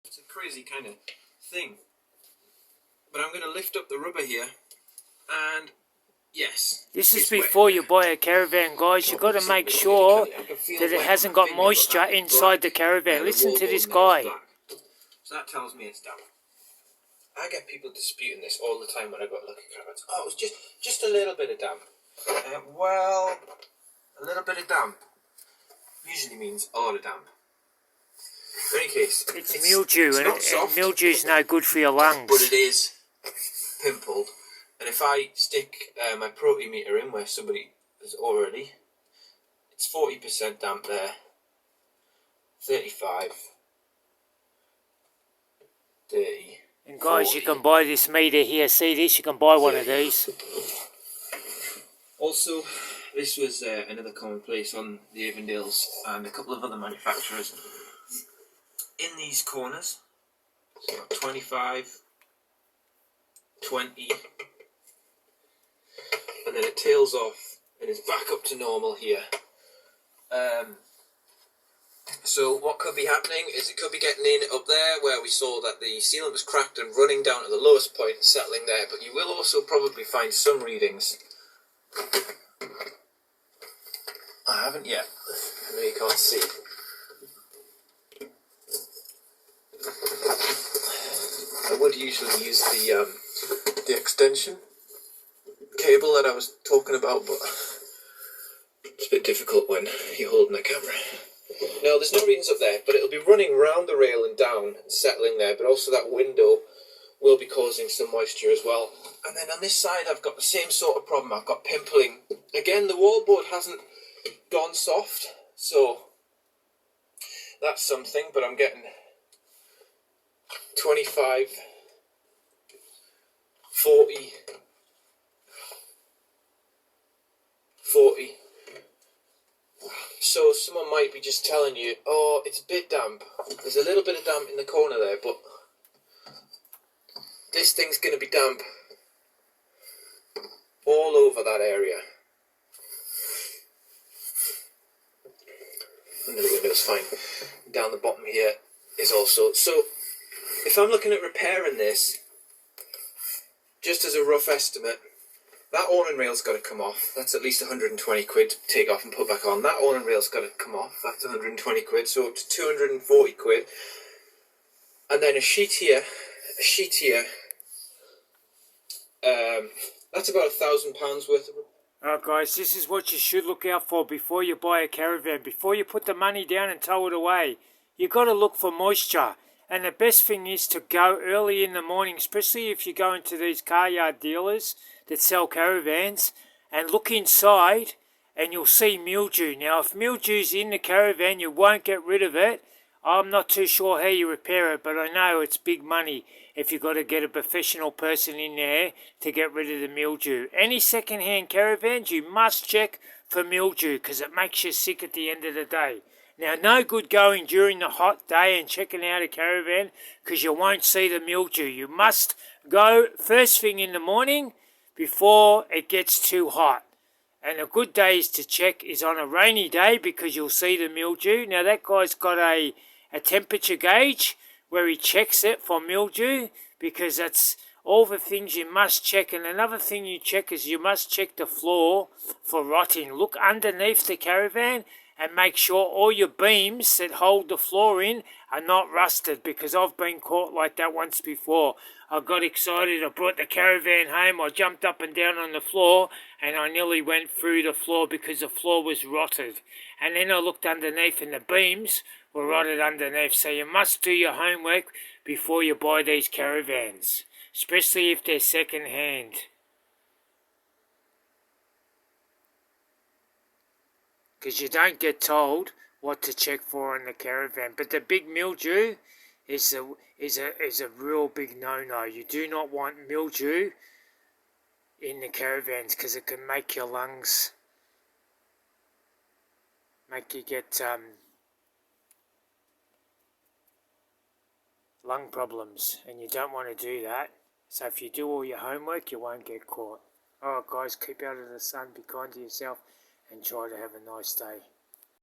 It's a crazy kind of thing. But I'm going to lift up the rubber here, and yes. This is before you buy a caravan, guys. You've got to make sure that it hasn't got moisture inside the caravan. Listen to this guy. So that tells me it's damp. I get people disputing this all the time when I go to look at caravans. Oh, it was just a little bit of damp. Well, a little bit of damp usually means a lot of damp. In any case, it's mildew, and mildew is no good for your lungs. But it is pimpled. And if I stick my proteometer in where somebody is already, it's 40% damp there, 35, 30. And guys, 40. You can buy this meter here. See this? You can buy one of these. Also, this was another commonplace on the Avondales and a couple of other manufacturers. In these corners, so 25, 20, and then it tails off and is back up to normal here. So what could be happening is it could be getting in up there where we saw that the sealant was cracked and running down to the lowest point and settling there, but you will also probably find some readings. I haven't yet. I know you can't see. I would usually use the extension cable that I was talking about, but it's a bit difficult when you're holding a camera. Now, there's no readings up there, but it'll be running round the rail and down and settling there, but also that window will be causing some moisture as well. And then on this side, I've got the same sort of problem. I've got pimpling. Again, the wallboard hasn't gone soft, so that's something, but I'm getting 25, 40, 40. So someone might be just telling you, oh, it's a bit damp. There's a little bit of damp in the corner there, but this thing's going to be damp all over that area. Under the window's fine. Down the bottom here is also. So if I'm looking at repairing this, just as a rough estimate, that awning rail's got to come off. That's at least 120 quid to take off and put back on. That awning rail's got to come off. That's 120 quid, so up to 240 quid. And then a sheet here, that's about £1,000 worth of. Alright guys, this is what you should look out for before you buy a caravan. Before you put the money down and tow it away, you got to look for moisture. And the best thing is to go early in the morning, especially if you go into these car yard dealers that sell caravans, and look inside and you'll see mildew. Now, if mildew's in the caravan, you won't get rid of it. I'm not too sure how you repair it, but I know it's big money if you've got to get a professional person in there to get rid of the mildew. Any second-hand caravans, you must check for mildew because it makes you sick at the end of the day. Now, no good going during the hot day and checking out a caravan because you won't see the mildew. You must go first thing in the morning before it gets too hot. And a good day to check is on a rainy day because you'll see the mildew. Now, that guy's got a temperature gauge where he checks it for mildew because that's all the things you must check. And another thing you check is you must check the floor for rotting. Look underneath the caravan and make sure all your beams that hold the floor in are not rusted, because I've been caught like that once before. I got excited, I brought the caravan home, I jumped up and down on the floor, and I nearly went through the floor because the floor was rotted. And then I looked underneath and the beams were rotted underneath. So you must do your homework before you buy these caravans, especially if they're second hand. Because you don't get told what to check for in the caravan. But the big mildew is a real big no-no. You do not want mildew in the caravans because it can make your lungs, make you get lung problems, and you don't want to do that. So if you do all your homework, you won't get caught. Alright guys, keep out of the sun, be kind to yourself, and try to have a nice day.